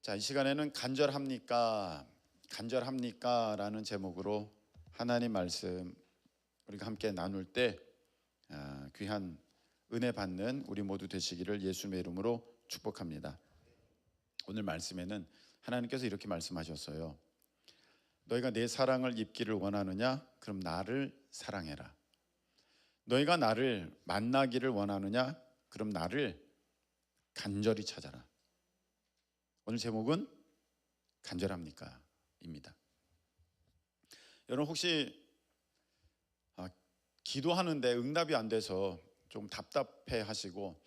자, 이 시간에는 간절합니까? 라는 제목으로 하나님 말씀 우리가 함께 나눌 때 귀한 은혜 받는 우리 모두 되시기를 예수님의 이름으로 축복합니다. 오늘 말씀에는 하나님께서 이렇게 말씀하셨어요. 너희가 내 사랑을 입기를 원하느냐? 그럼 나를 사랑해라. 너희가 나를 만나기를 원하느냐? 그럼 나를 간절히 찾아라. 오늘 제목은 간절합니까? 입니다. 여러분 혹시 기도하는데 응답이 안 돼서 좀 답답해 하시고,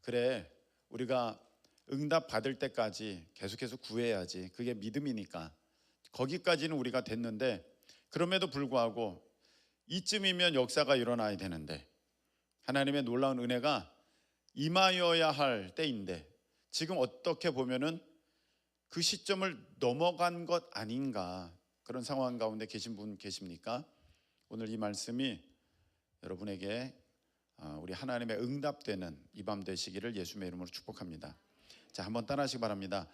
그래 우리가 응답 받을 때까지 계속해서 구해야지, 그게 믿음이니까 거기까지는 우리가 됐는데, 그럼에도 불구하고 이쯤이면 역사가 일어나야 되는데 하나님의 놀라운 은혜가 임하여야 할 때인데 지금 어떻게 보면은 그 시점을 넘어간 것 아닌가, 그런 상황 가운데 계신 분 계십니까? 오늘 이 말씀이 여러분에게 우리 하나님의 응답되는 이 밤 되시기를 예수님의 이름으로 축복합니다. 자, 한번 따라하시기 바랍니다.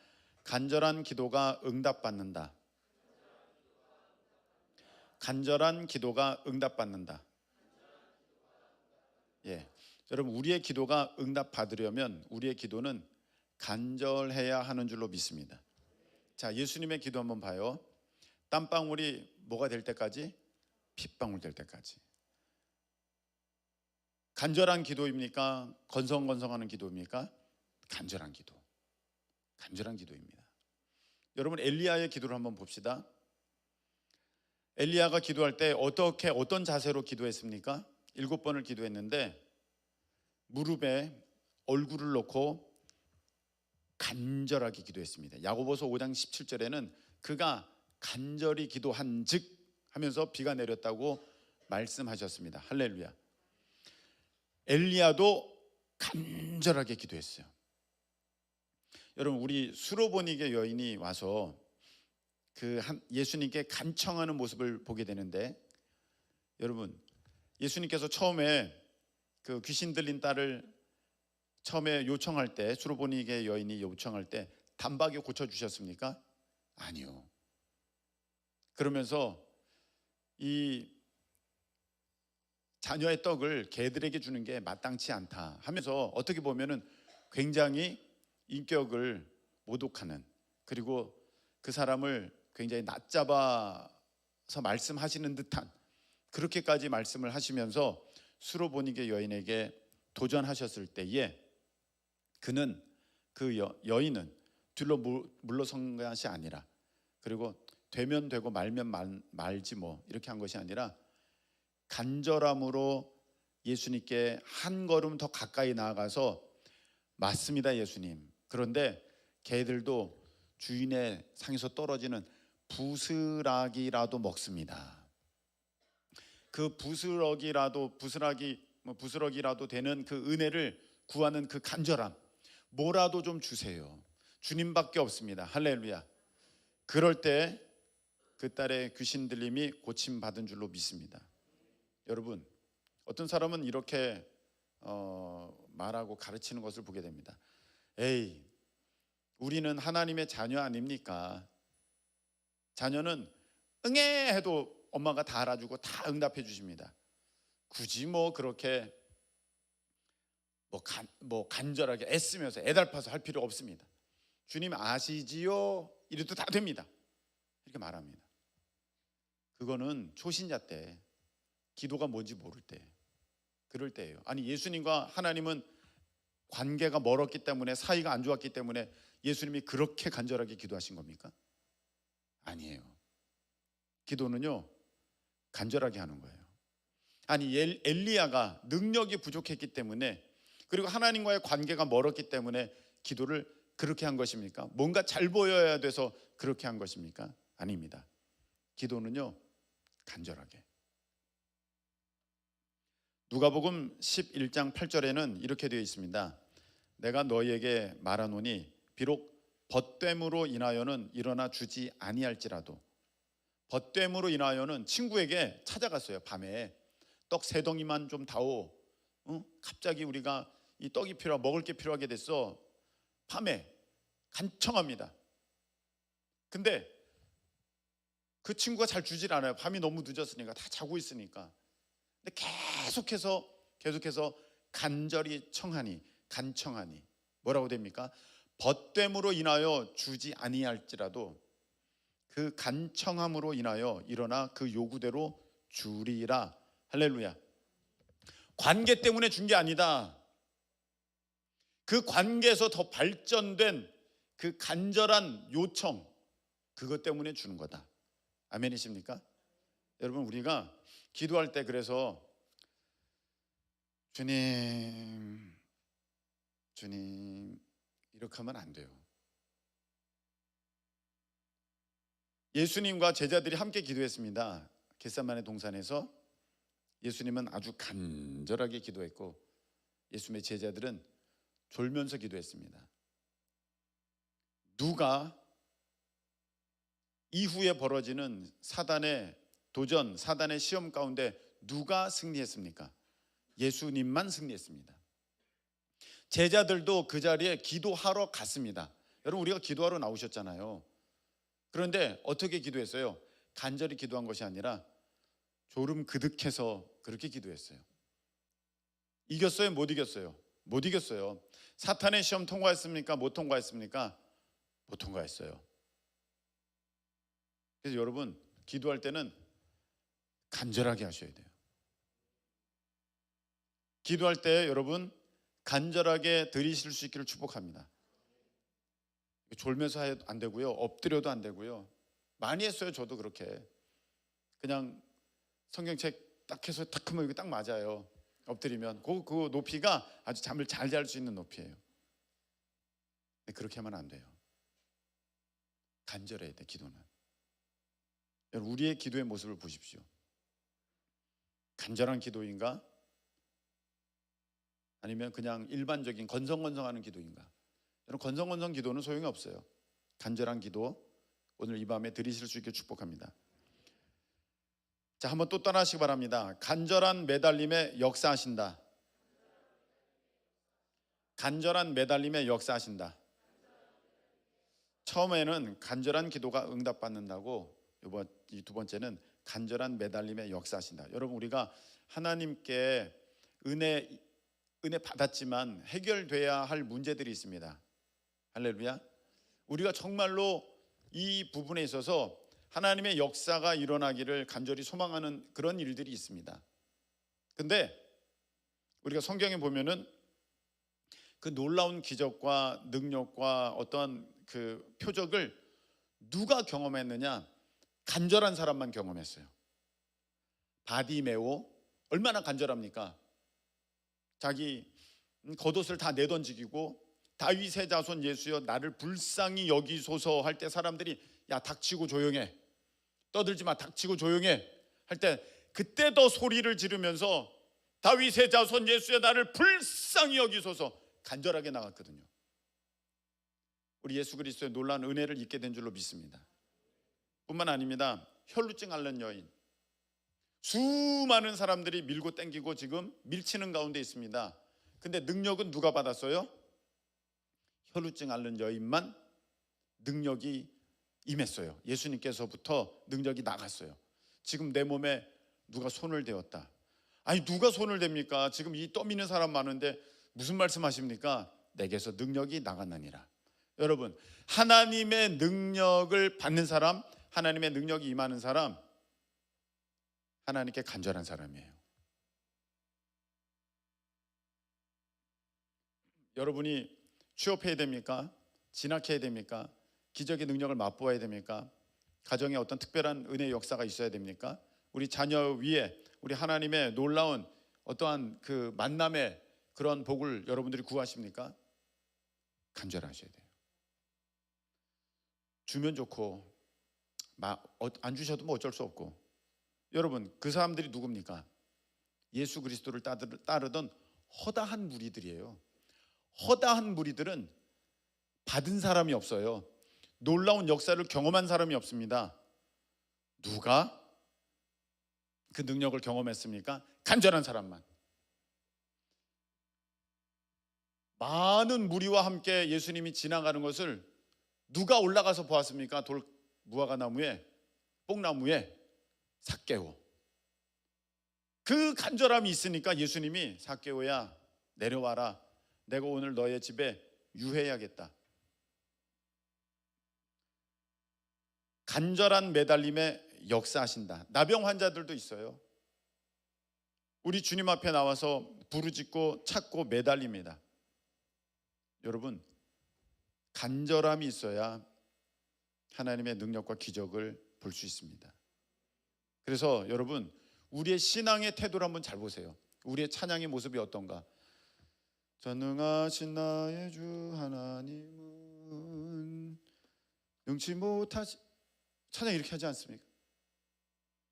간절한 기도가 응답받는다. 간절한 기도가 응답받는다. 예, 여러분 우리의 기도가 응답받으려면 우리의 기도는 간절해야 하는 줄로 믿습니다. 자, 예수님의 기도 한번 봐요. 땀방울이 뭐가 될 때까지? 핏방울 될 때까지. 간절한 기도입니까? 건성건성하는 기도입니까? 간절한 기도. 간절한 기도입니다. 여러분 엘리야의 기도를 한번 봅시다. 엘리야가 기도할 때 어떤 자세로 기도했습니까? 7번을 기도했는데 무릎에 얼굴을 놓고 간절하게 기도했습니다. 야고보서 5장 17절에는 그가 간절히 기도한 즉 하면서 비가 내렸다고 말씀하셨습니다. 할렐루야. 엘리야도 간절하게 기도했어요. 여러분 우리 수로보니게 여인이 와서 예수님께 간청하는 모습을 보게 되는데, 여러분 예수님께서 처음에 그 귀신 들린 딸을 처음에 요청할 때, 수로보니게 여인이 요청할 때 단박에 고쳐주셨습니까? 아니요. 그러면서 이 자녀의 떡을 개들에게 주는 게 마땅치 않다 하면서 어떻게 보면은 굉장히 인격을 모독하는, 그리고 그 사람을 굉장히 낮잡아서 말씀하시는 듯한 그렇게까지 말씀을 하시면서 수로보니게 여인에게 도전하셨을 때에 그는 여인은 뒤로 물러선 것이 아니라, 그리고 되면 되고 말면 말지 뭐 이렇게 한 것이 아니라 간절함으로 예수님께 한 걸음 더 가까이 나아가서 맞습니다 예수님, 그런데 개들도 주인의 상에서 떨어지는 부스러기라도 먹습니다. 그 부스러기라도 되는 그 은혜를 구하는 그 간절함, 뭐라도 좀 주세요. 주님밖에 없습니다. 할렐루야. 그럴 때 그 딸의 귀신 들림이 고침받은 줄로 믿습니다. 여러분 어떤 사람은 이렇게 말하고 가르치는 것을 보게 됩니다. 에이, 우리는 하나님의 자녀 아닙니까? 자녀는 응애 해도 엄마가 다 알아주고 다 응답해 주십니다. 굳이 뭐 그렇게 간절하게 애쓰면서 애달파서 할 필요 없습니다. 주님 아시지요? 이래도 다 됩니다. 이렇게 말합니다. 그거는 초신자 때, 기도가 뭔지 모를 때, 그럴 때예요. 아니 예수님과 하나님은 관계가 멀었기 때문에, 사이가 안 좋았기 때문에 예수님이 그렇게 간절하게 기도하신 겁니까? 아니에요. 기도는요 간절하게 하는 거예요. 아니 엘리야가 능력이 부족했기 때문에, 그리고 하나님과의 관계가 멀었기 때문에 기도를 그렇게 한 것입니까? 뭔가 잘 보여야 돼서 그렇게 한 것입니까? 아닙니다. 기도는요 간절하게. 누가복음 11장 8절에는 이렇게 되어 있습니다. 내가 너희에게 말하노니 비록 벗됨으로 인하여는 일어나 주지 아니할지라도. 벗됨으로 인하여는 친구에게 찾아갔어요. 밤에 떡 3덩이만 좀 다오. 갑자기 우리가 이 떡이 먹을 게 필요하게 됐어. 밤에 간청합니다. 근데 그 친구가 잘 주질 않아요. 밤이 너무 늦었으니까, 다 자고 있으니까. 근데 계속해서 간절히 간청하니 뭐라고 됩니까? 벗됨으로 인하여 주지 아니할지라도 그 간청함으로 인하여 일어나 그 요구대로 주리라. 할렐루야. 관계 때문에 준 게 아니다. 그 관계에서 더 발전된 그 간절한 요청, 그것 때문에 주는 거다. 아멘이십니까? 여러분, 우리가 기도할 때 그래서 주님 이렇게 하면 안 돼요. 예수님과 제자들이 함께 기도했습니다. 겟세마네 동산에서 예수님은 아주 간절하게 기도했고 예수님의 제자들은 졸면서 기도했습니다. 누가 이후에 벌어지는 사단의 도전, 사단의 시험 가운데 누가 승리했습니까? 예수님만 승리했습니다. 제자들도 그 자리에 기도하러 갔습니다. 여러분, 우리가 기도하러 나오셨잖아요. 그런데 어떻게 기도했어요? 간절히 기도한 것이 아니라 졸음 그득해서 그렇게 기도했어요. 이겼어요? 못 이겼어요? 못 이겼어요. 사탄의 시험 통과했습니까? 못 통과했습니까? 못 통과했어요. 그래서 여러분, 기도할 때는 간절하게 하셔야 돼요. 기도할 때 여러분 간절하게 드리실 수 있기를 축복합니다. 졸면서 해도 안 되고요, 엎드려도 안 되고요. 많이 했어요. 저도 그렇게 그냥 성경책 딱 해서 탁 하면 이게 딱 맞아요. 엎드리면 그 높이가 아주 잠을 잘 잘 수 있는 높이예요. 근데 그렇게 하면 안 돼요. 간절해야 돼. 기도는. 여러분, 우리의 기도의 모습을 보십시오. 간절한 기도인가? 아니면 그냥 일반적인 건성건성하는 기도인가? 여러분, 건성건성 기도는 소용이 없어요. 간절한 기도 오늘 이 밤에 드리실 수 있게 축복합니다. 자, 한번 또 따라하시기 바랍니다. 간절한 매달림에 역사하신다. 간절한 매달림에 역사하신다. 처음에는 간절한 기도가 응답받는다고, 이 두 번째는 간절한 매달림에 역사하신다. 여러분, 우리가 하나님께 은혜 받았지만 해결돼야 할 문제들이 있습니다. 할렐루야. 우리가 정말로 이 부분에 있어서 하나님의 역사가 일어나기를 간절히 소망하는 그런 일들이 있습니다. 근데 우리가 성경에 보면은 그 놀라운 기적과 능력과 어떤 그 표적을 누가 경험했느냐? 간절한 사람만 경험했어요. 바디메오 얼마나 간절합니까? 자기 겉옷을 다 내던지고 다윗의 자손 예수여 나를 불쌍히 여기소서 할 때 사람들이 야 닥치고 조용해, 떠들지 마, 닥치고 조용해 할 때 그때 더 소리를 지르면서 다윗의 자손 예수여 나를 불쌍히 여기소서 간절하게 나갔거든요. 우리 예수 그리스도의 놀라운 은혜를 잊게 된 줄로 믿습니다. 뿐만 아닙니다. 혈루증 앓는 여인, 수많은 사람들이 밀고 땡기고 지금 밀치는 가운데 있습니다. 근데 능력은 누가 받았어요? 혈루증 앓는 여인만 능력이 임했어요. 예수님께서부터 능력이 나갔어요. 지금 내 몸에 누가 손을 대었다. 아니, 누가 손을 댑니까? 지금 이 떠미는 사람 많은데 무슨 말씀하십니까? 내게서 능력이 나갔느니라. 여러분, 하나님의 능력을 받는 사람, 하나님의 능력이 임하는 사람, 하나님께 간절한 사람이에요. 여러분이 취업해야 됩니까? 진학해야 됩니까? 기적의 능력을 맛보아야 됩니까? 가정에 어떤 특별한 은혜의 역사가 있어야 됩니까? 우리 자녀 위에 우리 하나님의 놀라운 어떠한 그 만남의 그런 복을 여러분들이 구하십니까? 간절하셔야 돼요. 주면 좋고 안 주셔도 뭐 어쩔 수 없고. 여러분, 그 사람들이 누굽니까? 예수 그리스도를 따르던 허다한 무리들이에요. 허다한 무리들은 받은 사람이 없어요. 놀라운 역사를 경험한 사람이 없습니다. 누가 그 능력을 경험했습니까? 간절한 사람만. 많은 무리와 함께 예수님이 지나가는 것을 누가 올라가서 보았습니까? 무화과 나무에 뽕나무에 삭개오. 그 간절함이 있으니까 예수님이 삭개오야 내려와라. 내가 오늘 너의 집에 유해야겠다. 간절한 매달림에 역사하신다. 나병 환자들도 있어요. 우리 주님 앞에 나와서 부르짖고 찾고 매달립니다. 여러분, 간절함이 있어야 하나님의 능력과 기적을 볼 수 있습니다. 그래서 여러분, 우리의 신앙의 태도를 한번 잘 보세요. 우리의 찬양의 모습이 어떤가? 전능하신 나의 주 하나님은 능치 못하시. 찬양 이렇게 하지 않습니까?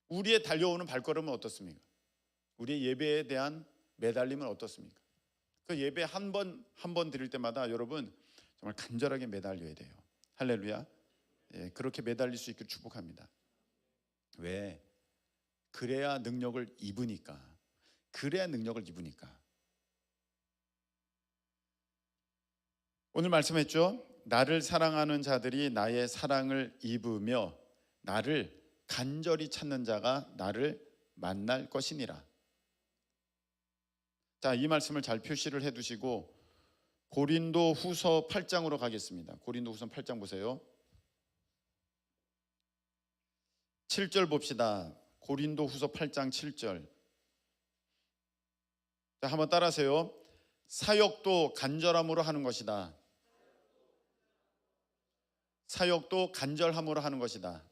우리의 달려오는 발걸음은 어떻습니까? 우리의 예배에 대한 매달림은 어떻습니까? 그 예배 한 번 드릴 때마다 여러분 정말 간절하게 매달려야 돼요. 할렐루야. 예, 그렇게 매달릴 수 있기를 축복합니다. 왜? 그래야 능력을 입으니까. 그래야 능력을 입으니까. 오늘 말씀했죠. 나를 사랑하는 자들이 나의 사랑을 입으며 나를 간절히 찾는 자가 나를 만날 것이니라. 자, 이 말씀을 잘 표시를 해두시고 고린도 후서 8장으로 가겠습니다. 고린도 후서 8장 보세요. 7절 봅시다. 고린도 후서 8장 7절. 자, 한번 따라하세요. 사역도 간절함으로 하는 것이다. 사역도 간절함으로 하는 것이다.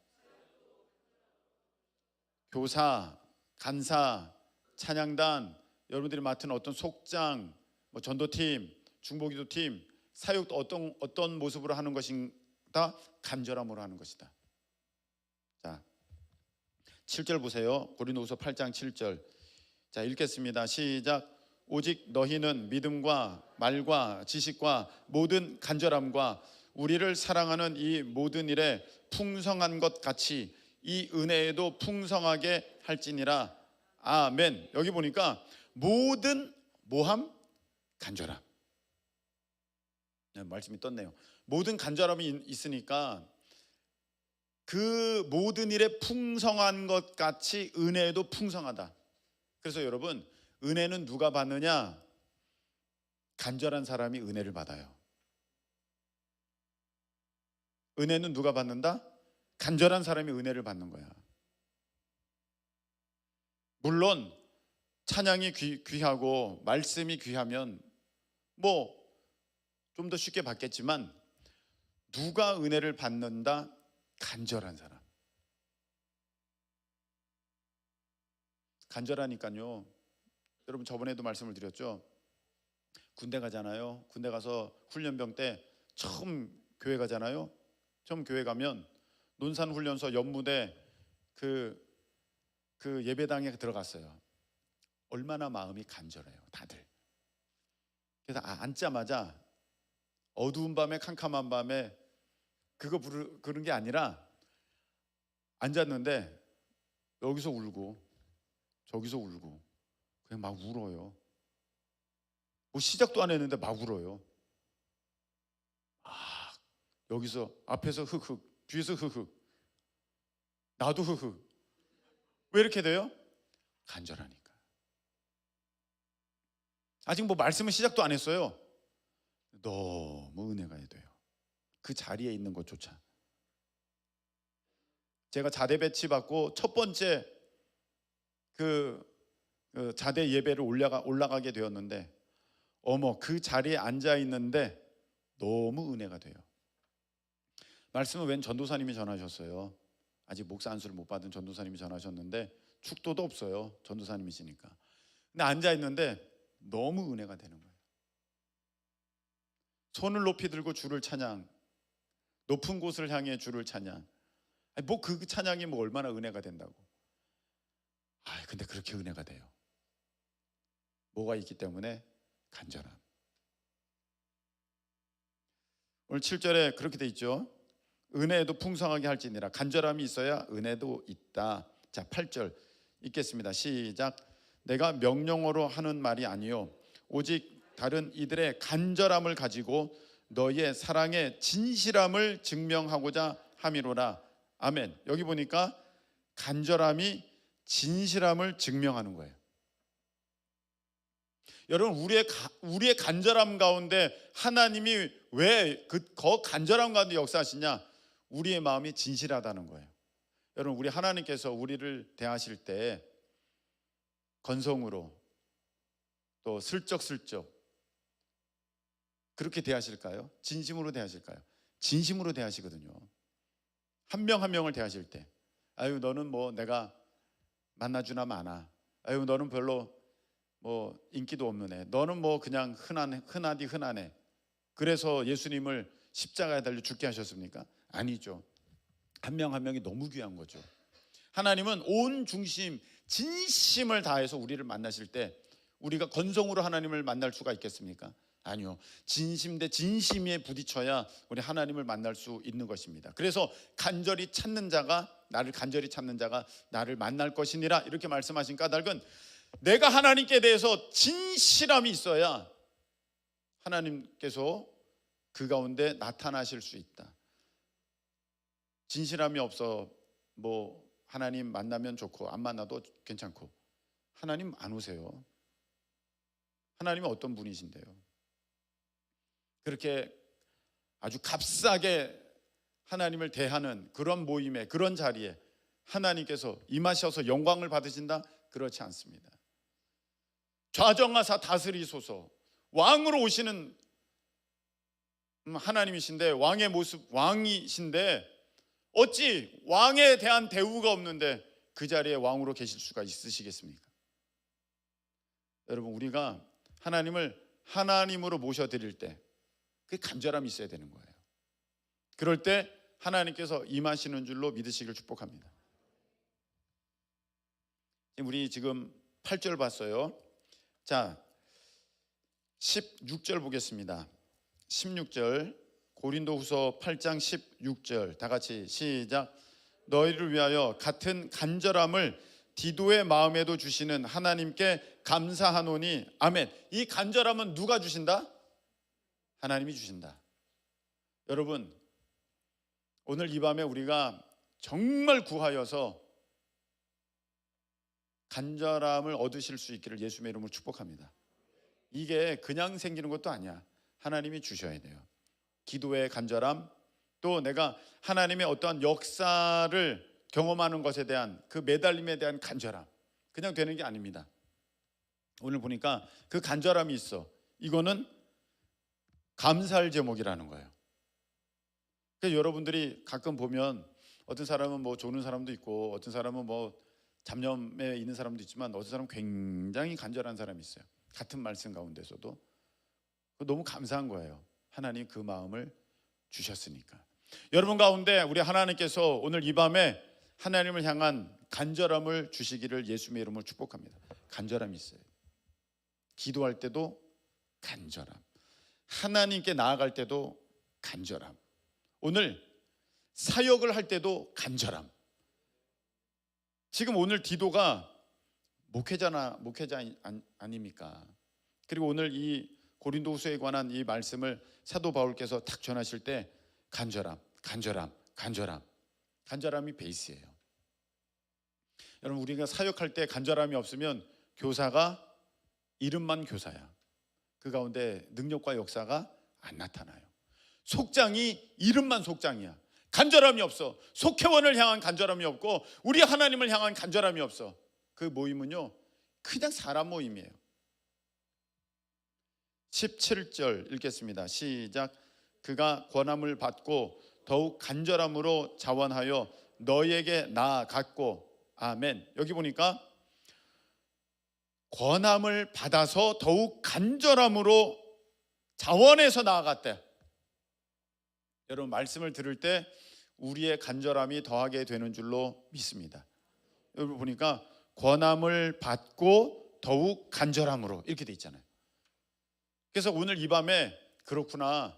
교사, 간사, 찬양단, 여러분들이 맡은 어떤 속장, 전도팀, 중보기도팀, 사역도 어떤 모습으로 하는 것인가? 간절함으로 하는 것이다. 자, 7절 보세요. 고린도후서 8장 7절. 자, 읽겠습니다. 시작. 오직 너희는 믿음과 말과 지식과 모든 간절함과 우리를 사랑하는 이 모든 일에 풍성한 것 같이 이 은혜에도 풍성하게 할지니라. 아멘. 여기 보니까 모든 모함 간절함. 네, 말씀이 떴네요. 모든 간절함이 있으니까 그 모든 일에 풍성한 것 같이 은혜에도 풍성하다. 그래서 여러분, 은혜는 누가 받느냐? 간절한 사람이 은혜를 받아요. 은혜는 누가 받는다? 간절한 사람이 은혜를 받는 거야. 물론 찬양이 귀하고 말씀이 귀하면 좀 더 쉽게 받겠지만 누가 은혜를 받는다? 간절한 사람. 간절하니까요. 여러분, 저번에도 말씀을 드렸죠. 군대 가잖아요. 군대 가서 훈련병 때 처음 교회 가잖아요. 처음 교회 가면 논산훈련소 연무대 그 예배당에 들어갔어요. 얼마나 마음이 간절해요, 다들. 그래서 앉자마자 어두운 밤에 캄캄한 밤에 그런 게 아니라 앉았는데 여기서 울고 저기서 울고 그냥 막 울어요. 시작도 안 했는데 막 울어요. 여기서 앞에서 흑흑, 뒤에서 흑흑, 나도 흑흑. 왜 이렇게 돼요? 간절하니까. 아직 말씀은 시작도 안 했어요. 너무 은혜가 돼요. 그 자리에 있는 것조차. 제가 자대 배치 받고 첫 번째 그 자대 예배를 올라가게 되었는데 그 자리에 앉아 있는데 너무 은혜가 돼요. 말씀은 웬 전도사님이 전하셨어요. 아직 목사 안수를 못 받은 전도사님이 전하셨는데 축도도 없어요. 전도사님이시니까. 근데 앉아 있는데 너무 은혜가 되는 거예요. 손을 높이 들고 주를 찬양, 높은 곳을 향해 주를 찬양. 그 찬양이 얼마나 은혜가 된다고. 근데 그렇게 은혜가 돼요. 뭐가 있기 때문에? 간절함. 오늘 7절에 그렇게 돼 있죠. 은혜도 풍성하게 할지니라. 간절함이 있어야 은혜도 있다. 자, 8절 읽겠습니다. 시작. 내가 명령어로 하는 말이 아니요 오직 다른 이들의 간절함을 가지고 너희의 사랑의 진실함을 증명하고자 함이로라. 아멘. 여기 보니까 간절함이 진실함을 증명하는 거예요. 여러분, 우리의 간절함 가운데 하나님이 왜 그 간절함 가운데 역사하시냐? 우리의 마음이 진실하다는 거예요. 여러분, 우리 하나님께서 우리를 대하실 때 건성으로 또 슬쩍슬쩍 그렇게 대하실까요? 진심으로 대하실까요? 진심으로 대하시거든요. 한 명 한 명을 대하실 때, 아유 너는 뭐 내가 만나주나 마나, 아유 너는 별로 뭐 인기도 없는 애, 너는 뭐 그냥 흔하디 흔한 애, 그래서 예수님을 십자가에 달려 죽게 하셨습니까? 아니죠. 한 명 한 명이 너무 귀한 거죠. 하나님은 온 중심, 진심을 다해서 우리를 만나실 때 우리가 건성으로 하나님을 만날 수가 있겠습니까? 아니요. 진심 대 진심에 부딪혀야 우리 하나님을 만날 수 있는 것입니다. 그래서 간절히 찾는 자가 나를 만날 것이니라 이렇게 말씀하신 까닭은 내가 하나님께 대해서 진실함이 있어야 하나님께서 그 가운데 나타나실 수 있다. 진실함이 없어 뭐 하나님 만나면 좋고 안 만나도 괜찮고, 하나님 안 오세요. 하나님은 어떤 분이신데요? 그렇게 아주 값싸게 하나님을 대하는 그런 모임에, 그런 자리에 하나님께서 임하셔서 영광을 받으신다? 그렇지 않습니다. 좌정하사 다스리소서, 왕으로 오시는 하나님이신데, 왕의 모습, 왕이신데 어찌 왕에 대한 대우가 없는데 그 자리에 왕으로 계실 수가 있으시겠습니까? 여러분, 우리가 하나님을 하나님으로 모셔드릴 때 그 간절함이 있어야 되는 거예요. 그럴 때 하나님께서 임하시는 줄로 믿으시길 축복합니다. 우리 지금 8절 봤어요. 자, 16절 보겠습니다. 16절, 고린도후서 8장 16절, 다 같이 시작. 너희를 위하여 같은 간절함을 디도의 마음에도 주시는 하나님께 감사하노니. 아멘. 이 간절함은 누가 주신다? 하나님이 주신다. 여러분, 오늘 이 밤에 우리가 정말 구하여서 간절함을 얻으실 수 있기를 예수님의 이름으로 축복합니다. 이게 그냥 생기는 것도 아니야. 하나님이 주셔야 돼요. 기도의 간절함, 또 내가 하나님의 어떠한 역사를 경험하는 것에 대한 그 매달림에 대한 간절함, 그냥 되는 게 아닙니다. 오늘 보니까 그 간절함이 있어. 이거는 감사할 제목이라는 거예요. 그러니까 여러분들이 가끔 보면 어떤 사람은 뭐 조는 사람도 있고, 어떤 사람은 뭐 잡념에 있는 사람도 있지만, 어떤 사람은 굉장히 간절한 사람이 있어요. 같은 말씀 가운데서도 너무 감사한 거예요. 하나님 그 마음을 주셨으니까. 여러분 가운데 우리 하나님께서 오늘 이 밤에 하나님을 향한 간절함을 주시기를 예수님의 이름으로 축복합니다. 간절함이 있어요. 기도할 때도 간절함, 하나님께 나아갈 때도 간절함, 오늘 사역을 할 때도 간절함. 지금 오늘 디도가 목회자 아닙니까? 그리고 오늘 이 고린도후서에 관한 이 말씀을 사도 바울께서 딱 전하실 때 간절함이 베이스예요. 여러분, 우리가 사역할 때 간절함이 없으면 교사가 이름만 교사야. 그 가운데 능력과 역사가 안 나타나요. 속장이 이름만 속장이야. 간절함이 없어. 속회원을 향한 간절함이 없고 우리 하나님을 향한 간절함이 없어. 그 모임은요, 그냥 사람 모임이에요. 17절 읽겠습니다. 시작. 그가 권함을 받고 더욱 간절함으로 자원하여 너희에게 나아갔고. 아멘. 여기 보니까 권함을 받아서 더욱 간절함으로 자원해서 나아갔대. 여러분, 말씀을 들을 때 우리의 간절함이 더하게 되는 줄로 믿습니다. 여러분 보니까 권함을 받고 더욱 간절함으로 이렇게 돼 있잖아요. 그래서 오늘 이 밤에 그렇구나,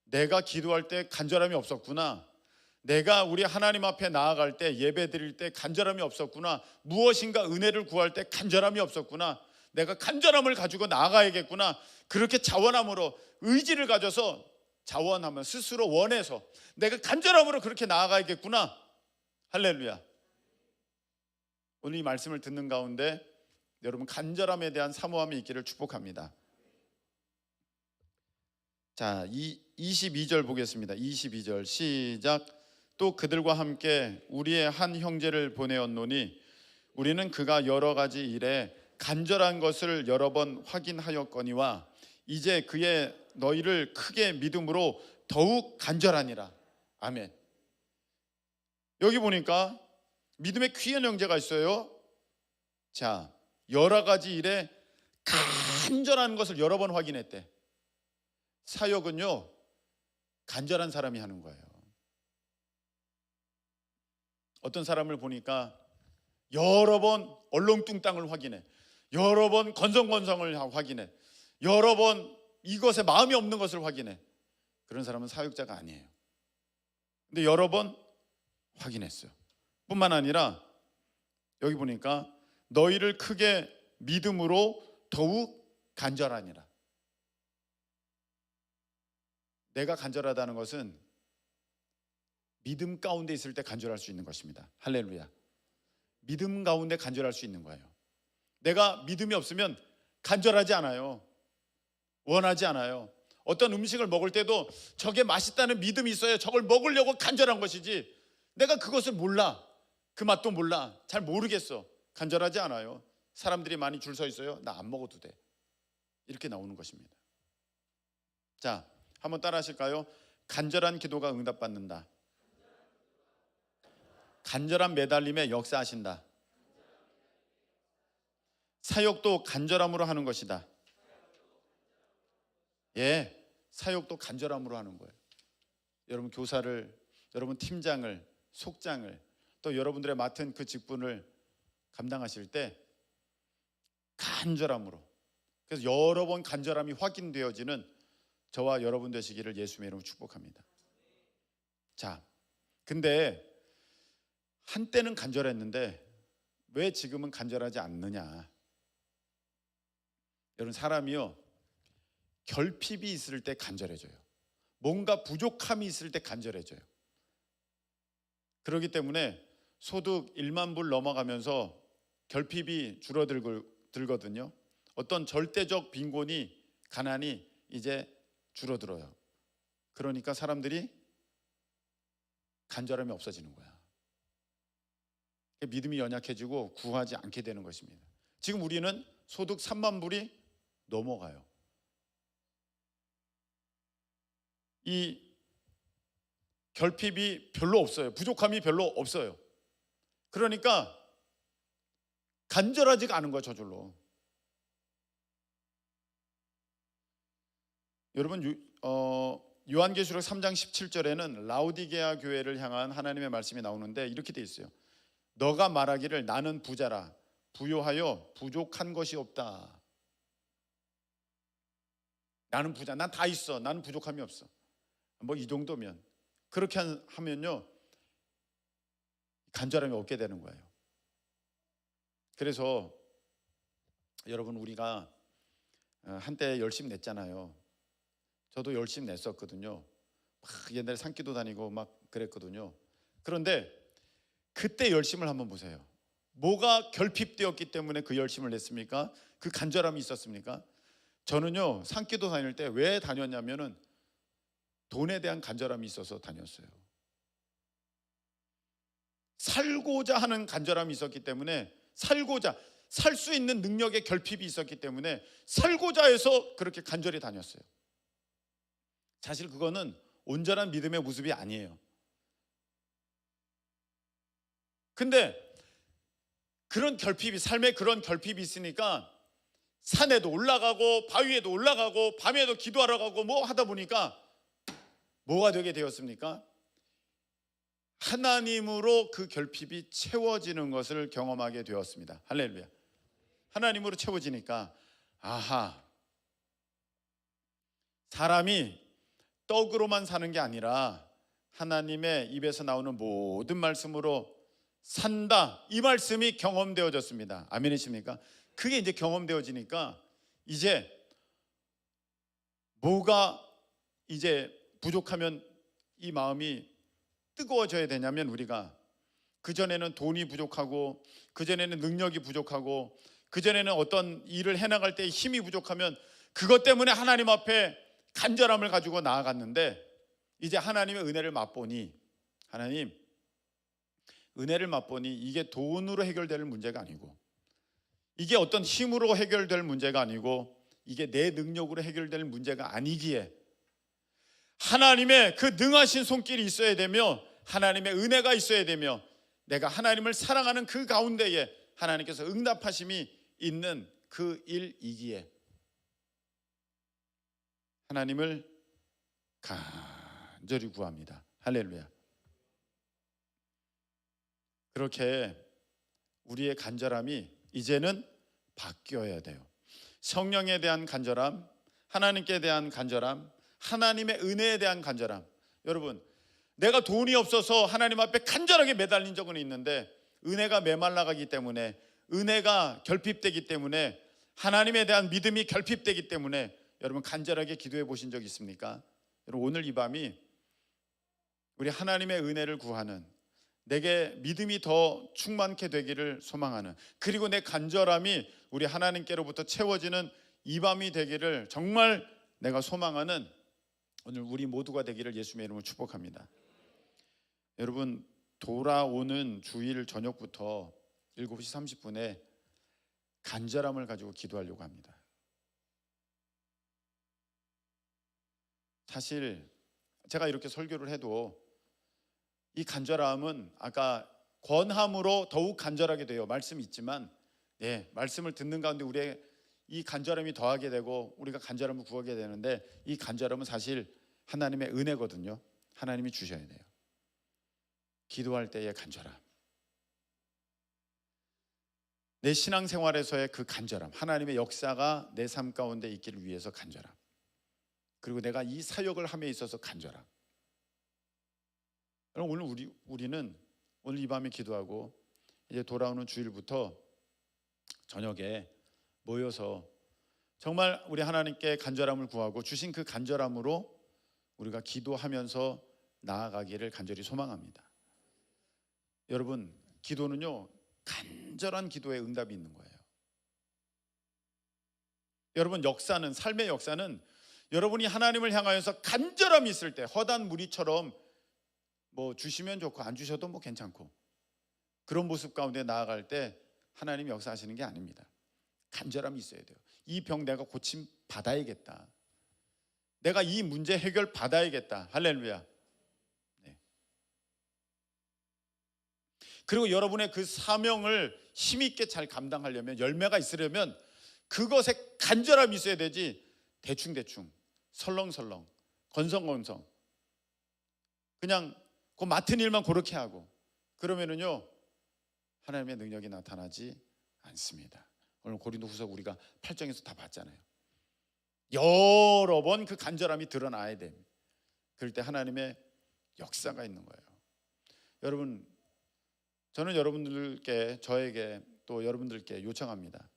내가 기도할 때 간절함이 없었구나, 내가 우리 하나님 앞에 나아갈 때, 예배 드릴 때 간절함이 없었구나, 무엇인가 은혜를 구할 때 간절함이 없었구나, 내가 간절함을 가지고 나아가야겠구나, 그렇게 자원함으로 의지를 가져서 자원하면 스스로 원해서 내가 간절함으로 그렇게 나아가야겠구나, 할렐루야. 오늘 이 말씀을 듣는 가운데 여러분 간절함에 대한 사모함이 있기를 축복합니다. 자, 22절 보겠습니다. 22절 시작. 또 그들과 함께 우리의 한 형제를 보내었노니 우리는 그가 여러 가지 일에 간절한 것을 여러 번 확인하였거니와 이제 그의 너희를 크게 믿음으로 더욱 간절하니라. 아멘. 여기 보니까 믿음의 귀한 형제가 있어요. 자, 여러 가지 일에 간절한 것을 여러 번 확인했대. 사역은요, 간절한 사람이 하는 거예요. 어떤 사람을 보니까 여러 번 얼렁뚱땅을 확인해, 여러 번 건성건성을 확인해, 여러 번 이것에 마음이 없는 것을 확인해. 그런 사람은 사역자가 아니에요. 근데 여러 번 확인했어요. 뿐만 아니라 여기 보니까 너희를 크게 믿음으로 더욱 간절하니라. 내가 간절하다는 것은 믿음 가운데 있을 때 간절할 수 있는 것입니다. 할렐루야. 믿음 가운데 간절할 수 있는 거예요. 내가 믿음이 없으면 간절하지 않아요. 원하지 않아요. 어떤 음식을 먹을 때도 저게 맛있다는 믿음이 있어야 저걸 먹으려고 간절한 것이지, 내가 그것을 몰라, 그 맛도 몰라, 잘 모르겠어, 간절하지 않아요. 사람들이 많이 줄 서 있어요. 나 안 먹어도 돼. 이렇게 나오는 것입니다. 자, 한번 따라 하실까요? 간절한 기도가 응답받는다. 간절한 매달림에 역사하신다. 사역도 간절함으로 하는 것이다. 예, 사역도 간절함으로 하는 거예요. 여러분 교사를, 여러분 팀장을, 속장을, 또 여러분들의 맡은 그 직분을 감당하실 때 간절함으로, 그래서 여러 번 간절함이 확인되어지는 저와 여러분 되시기를 예수님의 이름으로 축복합니다. 자, 근데 한때는 간절했는데 왜 지금은 간절하지 않느냐? 여러분, 사람이요, 결핍이 있을 때 간절해져요. 뭔가 부족함이 있을 때 간절해져요. 그렇기 때문에 소득 1만 불 넘어가면서 결핍이 줄어들거든요. 어떤 절대적 빈곤이, 가난이 이제 줄어들어요. 그러니까 사람들이 간절함이 없어지는 거야. 믿음이 연약해지고 구하지 않게 되는 것입니다. 지금 우리는 소득 3만 불이 넘어가요. 이 결핍이 별로 없어요. 부족함이 별로 없어요. 그러니까 간절하지가 않은 거예요, 저절로. 여러분, 요한계시록 3장 17절에는 라오디게아 교회를 향한 하나님의 말씀이 나오는데 이렇게 돼 있어요. 너가 말하기를 나는 부자라, 부요하여 부족한 것이 없다. 나는 부자, 난 다 있어, 나는 부족함이 없어. 뭐 이 정도면, 그렇게 하면요 간절함이 없게 되는 거예요. 그래서 여러분, 우리가 한때 열심히 냈잖아요. 저도 열심히 냈었거든요. 막 옛날에 산기도 다니고 막 그랬거든요. 그런데 그때 열심을 한번 보세요. 뭐가 결핍되었기 때문에 그 열심을 냈습니까? 그 간절함이 있었습니까? 저는요, 산기도 다닐 때 왜 다녔냐면은 돈에 대한 간절함이 있어서 다녔어요. 살고자 하는 간절함이 있었기 때문에, 살고자, 살 수 있는 능력의 결핍이 있었기 때문에 살고자 해서 그렇게 간절히 다녔어요. 사실 그거는 온전한 믿음의 모습이 아니에요. 근데 그런 결핍이, 삶에 그런 결핍이 있으니까 산에도 올라가고 바위에도 올라가고 밤에도 기도하러 가고 뭐 하다 보니까 뭐가 되게 되었습니까? 하나님으로 그 결핍이 채워지는 것을 경험하게 되었습니다. 할렐루야. 하나님으로 채워지니까, 아하, 사람이 떡으로만 사는 게 아니라 하나님의 입에서 나오는 모든 말씀으로 산다, 이 말씀이 경험되어졌습니다. 아멘이십니까? 그게 이제 경험되어지니까 이제 뭐가 이제 부족하면 이 마음이 뜨거워져야 되냐면, 우리가 그전에는 돈이 부족하고, 그전에는 능력이 부족하고, 그전에는 어떤 일을 해나갈 때 힘이 부족하면 그것 때문에 하나님 앞에 간절함을 가지고 나아갔는데, 이제 하나님의 은혜를 맛보니, 하나님 은혜를 맛보니 이게 돈으로 해결될 문제가 아니고, 이게 어떤 힘으로 해결될 문제가 아니고, 이게 내 능력으로 해결될 문제가 아니기에 하나님의 그 능하신 손길이 있어야 되며, 하나님의 은혜가 있어야 되며, 내가 하나님을 사랑하는 그 가운데에 하나님께서 응답하심이 있는 그 일이기에 하나님을 간절히 구합니다. 할렐루야. 그렇게 우리의 간절함이 이제는 바뀌어야 돼요. 성령에 대한 간절함, 하나님께 대한 간절함, 하나님의 은혜에 대한 간절함. 여러분, 내가 돈이 없어서 하나님 앞에 간절하게 매달린 적은 있는데, 은혜가 메말라가기 때문에, 은혜가 결핍되기 때문에, 하나님에 대한 믿음이 결핍되기 때문에 여러분 간절하게 기도해 보신 적 있습니까? 여러분, 오늘 이 밤이 우리 하나님의 은혜를 구하는, 내게 믿음이 더 충만케 되기를 소망하는, 그리고 내 간절함이 우리 하나님께로부터 채워지는 이 밤이 되기를 정말 내가 소망하는 오늘 우리 모두가 되기를 예수님의 이름으로 축복합니다. 여러분, 돌아오는 주일 저녁부터 7시 30분에 간절함을 가지고 기도하려고 합니다. 사실 제가 이렇게 설교를 해도 이 간절함은 아까 권함으로 더욱 간절하게 돼요. 말씀이 있지만, 말씀을 듣는 가운데 우리의 이 간절함이 더하게 되고 우리가 간절함을 구하게 되는데, 이 간절함은 사실 하나님의 은혜거든요. 하나님이 주셔야 돼요. 기도할 때의 간절함, 내 신앙생활에서의 그 간절함, 하나님의 역사가 내 삶 가운데 있기를 위해서 간절함, 그리고 내가 이 사역을 함에 있어서 간절함. 오늘 우리는 오늘 이 밤에 기도하고 이제 돌아오는 주일부터 저녁에 모여서 정말 우리 하나님께 간절함을 구하고 주신 그 간절함으로 우리가 기도하면서 나아가기를 간절히 소망합니다. 여러분, 기도는요, 간절한 기도에 응답이 있는 거예요. 여러분, 역사는, 삶의 역사는 여러분이 하나님을 향하여서 간절함이 있을 때, 허단 무리처럼 뭐 주시면 좋고 안 주셔도 뭐 괜찮고, 그런 모습 가운데 나아갈 때 하나님이 역사하시는 게 아닙니다. 간절함이 있어야 돼요. 이 병 내가 고침 받아야겠다, 내가 이 문제 해결 받아야겠다. 할렐루야. 네. 그리고 여러분의 그 사명을 힘있게 잘 감당하려면, 열매가 있으려면 그것에 간절함이 있어야 되지, 대충대충 설렁설렁 건성건성 그냥 그 맡은 일만 그렇게 하고 그러면은요, 하나님의 능력이 나타나지 않습니다. 오늘 고린도후서 우리가 8장에서 다 봤잖아요. 여러 번 그 간절함이 드러나야 됩니다. 그럴 때 하나님의 역사가 있는 거예요. 여러분, 저는 여러분들께, 저에게 또 여러분들께 요청합니다.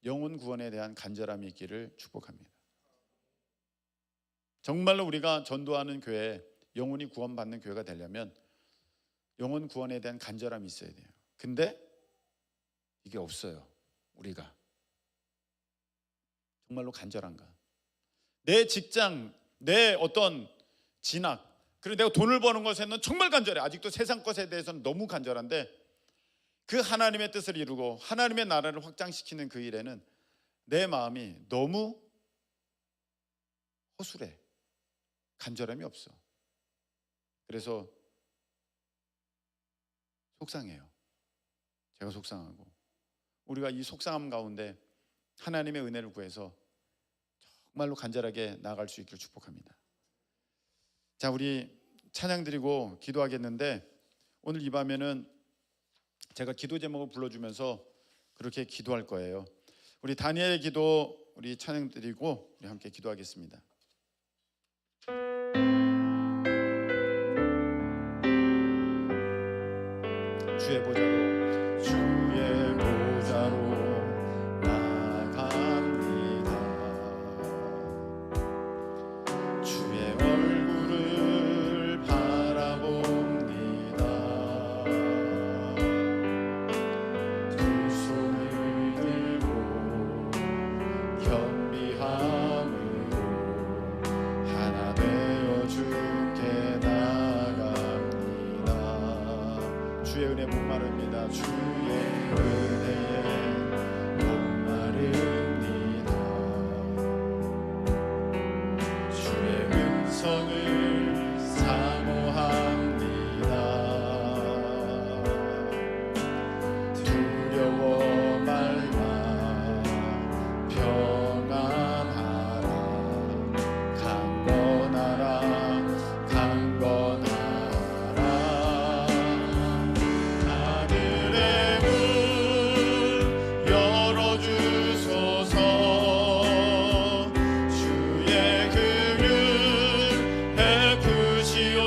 영혼 구원에 대한 간절함이 있기를 축복합니다. 정말로 우리가 전도하는 교회, 영혼이 구원받는 교회가 되려면 영혼 구원에 대한 간절함이 있어야 돼요. 근데 이게 없어요. 우리가 정말로 간절한가? 내 직장, 내 어떤 진학, 그리고 내가 돈을 버는 것에는 정말 간절해. 아직도 세상 것에 대해서는 너무 간절한데, 그 하나님의 뜻을 이루고 하나님의 나라를 확장시키는 그 일에는 내 마음이 너무 허술해. 간절함이 없어. 그래서 속상해요. 제가 속상하고, 우리가 이 속상함 가운데 하나님의 은혜를 구해서 정말로 간절하게 나아갈 수 있기를 축복합니다. 자, 우리 찬양 드리고 기도하겠는데, 오늘 이 밤에는 제가 기도 제목을 불러주면서 그렇게 기도할 거예요. 우리 다니엘의 기도 우리 찬양 드리고 우리 함께 기도하겠습니다. 주의 보좌로, 주의 보좌로 나갑니다. 주의 얼굴을 바라봅니다. 주의 은혜에 목마릅니다. 주의 음성을 사모합니다. 두려워 말라 평안하라 강건하라 강건하라. 하늘의 문 열어주소서. 주의 긍휼 베푸시옵소서.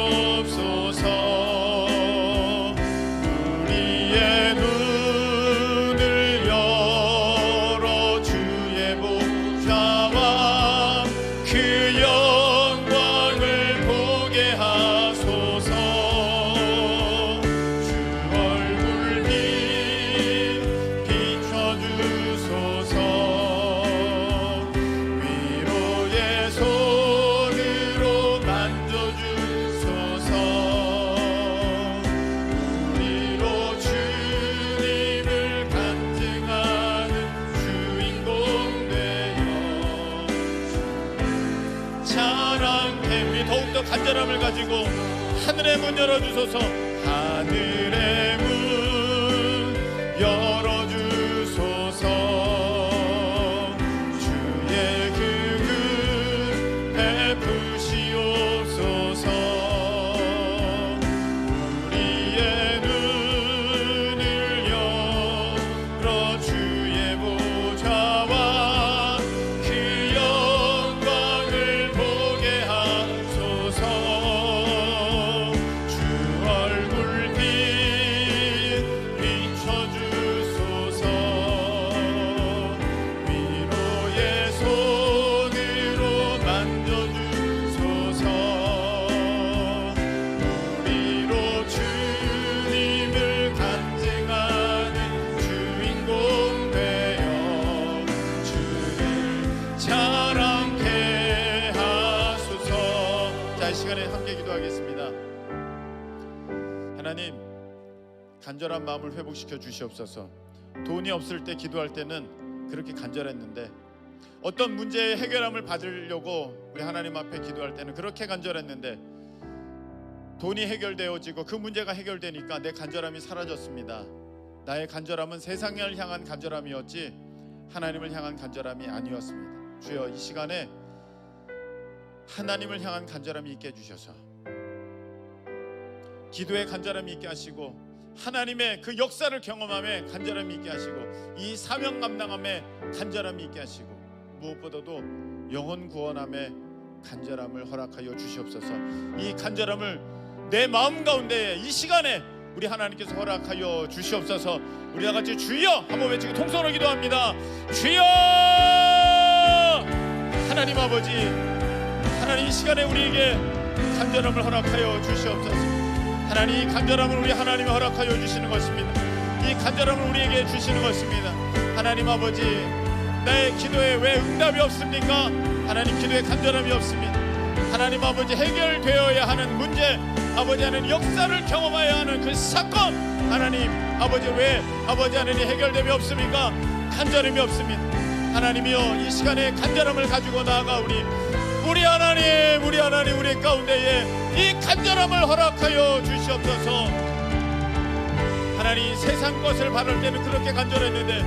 우리의 눈을 열어 주의 보좌와 그 영광을 보게 하소서. 주 얼굴 빛 비춰주소서. 위로의 손으로 만져주소서. 우리로 주님을 간증하는 주인공 되어 자랑해. 우리 더욱더 간절함을 가지고 하늘의 문 열어주소서. 하늘의 문 열어주소서. 주의 긍휼 베푸시옵소서. 우리의 눈을 열어 주의 보좌와 그 영광을 보게 하소서. 주 얼굴 빛 비춰주소서. 위로의 손으로 만져주소서. 우리로 주님을 간증하는 주인공 되어 주를 자랑케 하소서. 자, 이 시간에 함께 기도하겠습니다. 하나님, 간절한 마음을 회복시켜 주시옵소서. 돈이 없을 때 기도할 때는 그렇게 간절했는데, 어떤 문제의 해결함을 받으려고 우리 하나님 앞에 기도할 때는 그렇게 간절했는데, 돈이 해결되어지고 그 문제가 해결되니까 내 간절함이 사라졌습니다. 나의 간절함은 세상을 향한 간절함이었지 하나님을 향한 간절함이 아니었습니다. 주여, 이 시간에 하나님을 향한 간절함이 있게 해주셔서 기도의 간절함이 있게 하시고 하나님의 그 역사를 경험함에 간절함이 있게 하시고 이 사명 감당함에 간절함이 있게 하시고 무엇보다도 영혼 구원함에 간절함을 허락하여 주시옵소서. 이 간절함을 내 마음 가운데 이 시간에 우리 하나님께서 허락하여 주시옵소서. 우리 다 같이 주여 한번 외치고 통성으로 기도합니다. 주여! 하나님 아버지, 하나님 이 시간에 우리에게 간절함을 허락하여 주시옵소서. 하나님, 이 간절함을 우리 하나님이 허락하여 주시는 것입니다. 이 간절함을 우리에게 주시는 것입니다. 하나님 아버지, 나의 기도에 왜 응답이 없습니까? 하나님, 기도에 간절함이 없습니다. 하나님 아버지, 해결되어야 하는 문제, 아버지 하나님 역사를 경험해야 하는 그 사건, 하나님 아버지, 왜 아버지 하나님 해결됨이 없습니까? 간절함이 없습니다. 하나님이여, 이 시간에 간절함을 가지고 나아가 우리 하나님 우리 가운데에 이 간절함을 허락하여 주시옵소서. 하나님, 세상 것을 바랄 때는 그렇게 간절했는데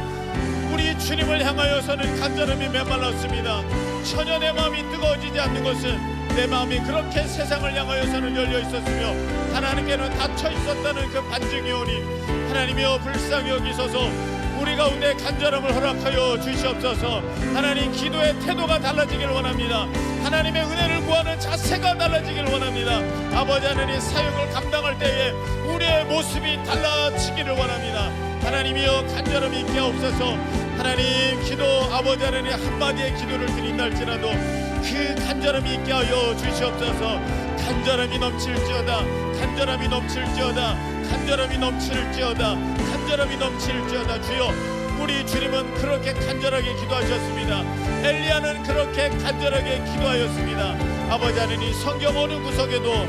우리 주님을 향하여서는 간절함이 메말랐습니다. 전혀 내 마음이 뜨거워지지 않는 것은 내 마음이 그렇게 세상을 향하여서는 열려 있었으며 하나님께는 닫혀 있었다는 그 반증이오니 하나님이여, 불쌍히 여기소서. 우리 가운데 간절함을 허락하여 주시옵소서. 하나님, 기도의 태도가 달라지길 원합니다. 하나님의 은혜를 구하는 자세가 달라지길 원합니다. 아버지 하나님, 사역을 감당할 때에 우리의 모습이 달라지기를 원합니다. 하나님이여, 간절함이 있게 하옵소서. 하나님, 기도 아버지 하나님 한마디의 기도를 드린다 할지라도 그 간절함이 있게 하여 주시옵소서. 간절함이 넘칠지어다, 간절함이 넘칠지어다, 간절함이 넘칠지어다, 간절함이 넘칠지어다. 주여, 우리 주님은 그렇게 간절하게 기도하셨습니다. 엘리야는 그렇게 간절하게 기도하였습니다. 아버지 하나님, 성경 어느 구석에도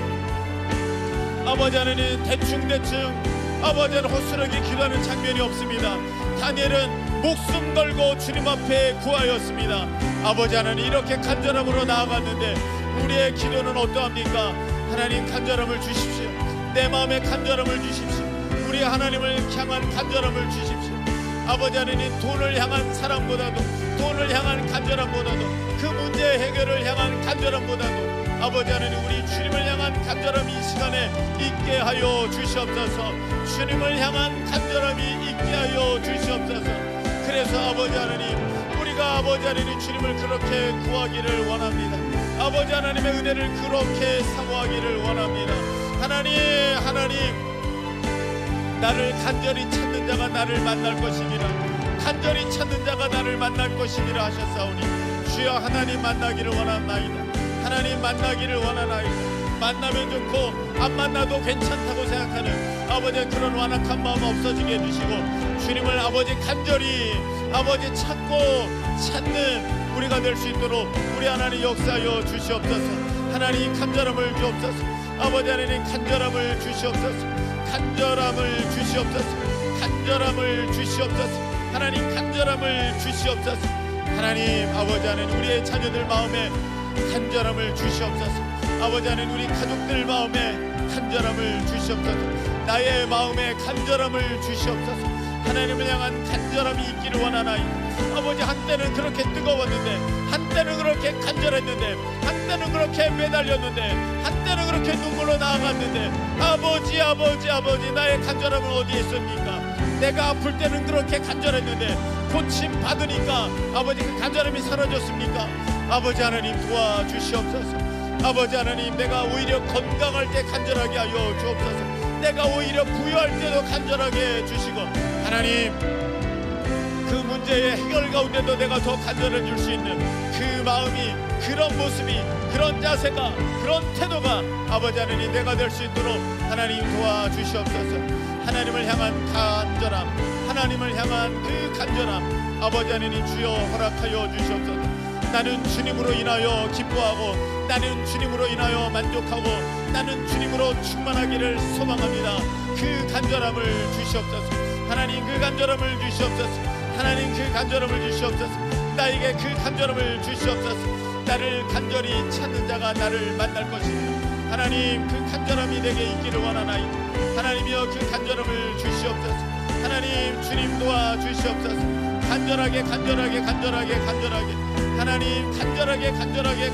아버지 하나님 대충 아버지는 호스르게 기도하는 장면이 없습니다. 다니엘은 목숨 걸고 주님 앞에 구하였습니다. 아버지 하나님, 이렇게 간절함으로 나아갔는데 우리의 기도는 어떠합니까? 하나님, 간절함을 주십시오. 내 마음에 간절함을 주십시오. 우리 하나님을 향한 간절함을 주십시오. 아버지 하나님, 돈을 향한 사랑보다도, 돈을 향한 간절함보다도, 그 문제 해결을 향한 간절함보다도 아버지 하나님, 우리 주님을 향한 간절함이 이 시간에 있게 하여 주시옵소서. 주님을 향한 간절함이 있게 하여 주시옵소서. 그래서 아버지 하나님, 우리가 아버지 하나님 주님을 그렇게 구하기를 원합니다. 아버지 하나님의 은혜를 그렇게 사모하기를 원합니다. 하나님, 나를 간절히 찾는 자가 나를 만날 것이니라. 간절히 찾는 자가 나를 만날 것이니라 하셨사오니, 주여 하나님 만나기를 원하나이다. 하나님 만나기를 원하나이다. 만나면 좋고 안 만나도 괜찮다고 생각하는 아버지의 그런 완악한 마음 없어지게 해주시고, 주님을 아버지 간절히 아버지 찾고 찾는 우리가 될 수 있도록 우리 하나님 역사하여 주시옵소서. 하나님 간절함을 주옵소서. 아버지 하나님 간절함을 주시옵소서. 간절함을 주시옵소서. 간절함을 주시옵소서. 하나님 간절함을 주시옵소서. 하나님 아버지 하나님, 우리의 자녀들 마음에 간절함을 주시옵소서. 아버지 하나님, 우리 가족들 마음에 간절함을 주시옵소서. 나의 마음에 간절함을 주시옵소서. 하나님을 향한 간절함이 있기를 원하나이다. 아버지, 한때는 그렇게 뜨거웠는데, 한때는 그렇게 간절했는데, 한때는 그렇게 매달렸는데, 한때는 그렇게 눈물로 나아갔는데, 아버지 나의 간절함은 어디에 있습니까? 내가 아플 때는 그렇게 간절했는데 고침 받으니까 아버지 그 간절함이 사라졌습니까? 아버지 하나님 도와주시옵소서. 아버지 하나님, 내가 오히려 건강할 때 간절하게 하여 주옵소서. 내가 오히려 부유할 때도 간절하게 해주시고, 하나님 그 문제의 해결 가운데도 내가 더 간절해 줄 수 있는 그 마음이, 그런 모습이, 그런 자세가, 그런 태도가 아버지 하나님 내가 될 수 있도록 하나님 도와주시옵소서. 하나님을 향한 간절함, 하나님을 향한 그 간절함 아버지 하나님 주여 허락하여 주시옵소서. 나는 주님으로 인하여 기뻐하고, 나는 주님으로 인하여 만족하고, 나는 주님으로 충만하기를 소망합니다. 그 간절함을 주시옵소서. 하나님 그 간절함을 주시옵소서. 하나님 그 간절함을 주시옵소서. 나에게 그 간절함을 주시옵소서. 나를 간절히 찾는 자가 나를 만날 것입니다. 하나님 그 간절함이 내게 있기를 원하나이다. 하나님이여 그 간절함을 주시옵소서. 하나님 주님 도와주시옵소서. 간절하게 하나님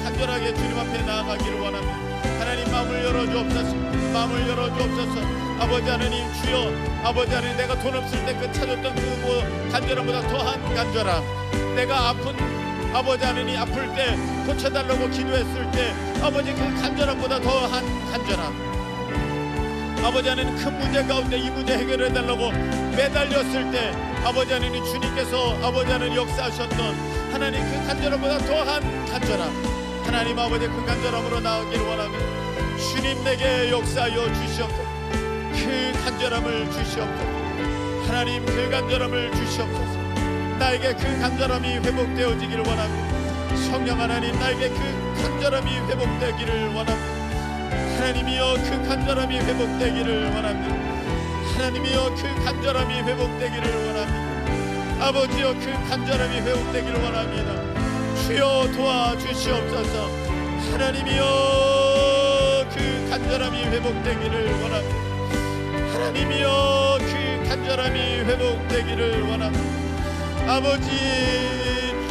간절하게 주님 앞에 나아가기를 원합니다. 하나님 마음을 열어주옵소서. 마음을 열어주옵소서. 아버지 하나님 주여, 아버지 하나님 내가 돈 없을 때 그 찾았던 그 간절함보다 더한 간절함, 내가 아픈 아버지 하나님 아플 때 고쳐달라고 기도했을 때 아버지 그 간절함보다 더한 간절함, 아버지 하나님 큰 문제 가운데 이 문제 해결해달라고 매달렸을 때 아버지 하나님 주님께서 아버지 하나님 역사하셨던 하나님 그 간절함보다 더한 간절함, 하나님 아버지 그 간절함으로 나아가기를 원합니다. 주님 내게 역사하여 주시옵소서. 그 간절함을 주시옵소서. 하나님 그 간절함을 주시옵소서. 나에게 그 간절함이 회복되어지기를 원합니다. 성령 하나님 나에게 그 간절함이 회복되기를 원합니다. 하나님이여 그 간절함이 회복되기를 원합니다. 하나님이여 그 간절함이 회복되기를 원합니다. 아버지여 그 간절함이 회복되기를 원합니다. 주여 도와주시옵소서. 하나님이여 그 간절함이 회복되기를 원합니다. 하나님이여 그 간절함이 회복되기를 원합니다. 아버지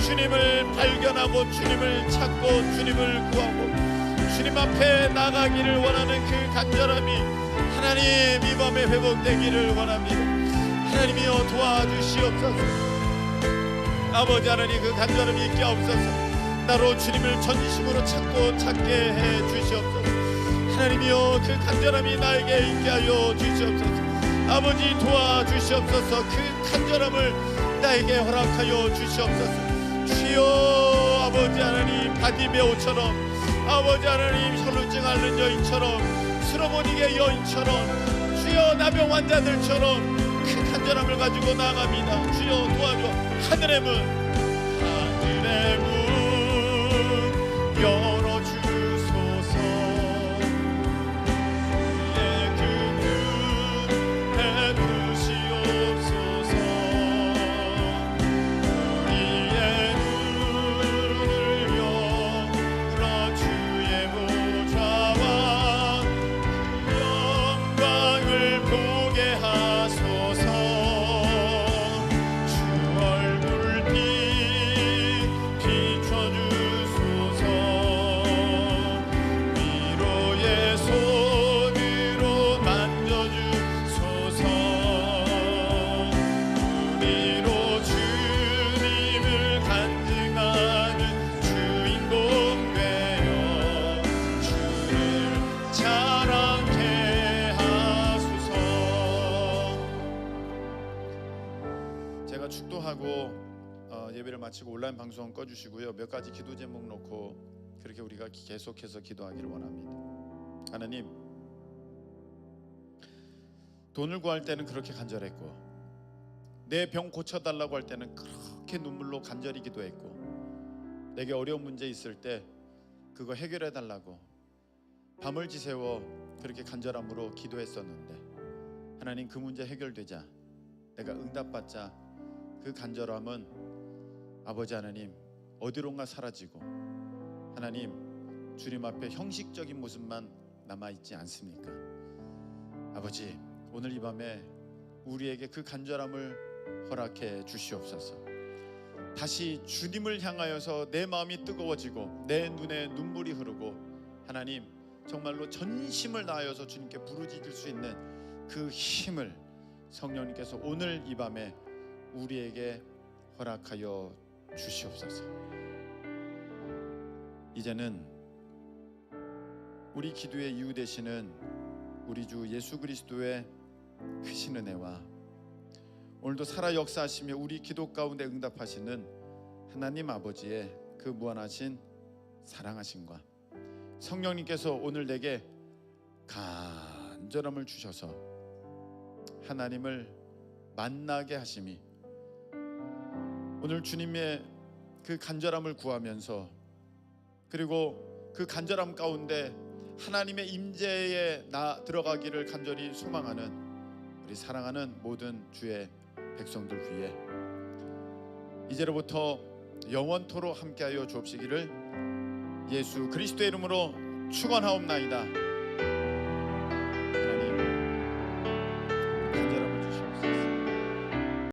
주님을 발견하고 주님을 찾고 주님을 구하고 주님 앞에 나가기를 원하는 그 간절함이 하나님 이 밤에 회복되기를 원합니다. 하나님이여 도와주시옵소서. 아버지 하나님 그 간절함이 있게 없어서 나로 주님을 전심으로 찾고 찾게 해 주시옵소서. 하나님이여 그 간절함이 나에게 있게 하여 주시옵소서. 아버지 도와주시옵소서. 그 간절함을 나에게 허락하여 주시옵소서. 주여 아버지 하나님 바디메오처럼, 아버지 하나님 혈루증 앓는 여인처럼, 스로보니게 여인처럼, 주여 나병 환자들처럼 그 간절함을 가지고 나아갑니다. 주여 도와줘. 하늘의 문 열어주소서. 내 그 눈에 기도하고 예배를 마치고 온라인 방송 꺼주시고요. 몇 가지 기도 제목 놓고 그렇게 우리가 계속해서 기도하기를 원합니다. 하나님, 돈을 구할 때는 그렇게 간절했고, 내 병 고쳐달라고 할 때는 그렇게 눈물로 간절히 기도했고, 내게 어려운 문제 있을 때 그거 해결해달라고 밤을 지새워 그렇게 간절함으로 기도했었는데, 하나님, 그 문제 해결되자, 내가 응답받자, 그 간절함은 아버지 하나님 어디론가 사라지고, 하나님 주님 앞에 형식적인 모습만 남아있지 않습니까? 아버지, 오늘 이 밤에 우리에게 그 간절함을 허락해 주시옵소서. 다시 주님을 향하여서 내 마음이 뜨거워지고 내 눈에 눈물이 흐르고, 하나님 정말로 전심을 다하여서 주님께 부르짖을 수 있는 그 힘을 성령님께서 오늘 이 밤에 우리에게 허락하여 주시옵소서. 이제는 우리 기도의 이유 되시는 우리 주 예수 그리스도의 크신 은혜와 오늘도 살아 역사하시며 우리 기도 가운데 응답하시는 하나님 아버지의 그 무한하신 사랑하심과 성령님께서 오늘 내게 간절함을 주셔서 하나님을 만나게 하심이, 오늘 주님의 그 간절함을 구하면서, 그리고 그 간절함 가운데 하나님의 임재에 나 들어가기를 간절히 소망하는 우리 사랑하는 모든 주의 백성들 위해 이제로부터 영원토록 함께하여 주옵시기를 예수 그리스도의 이름으로 축원하옵나이다.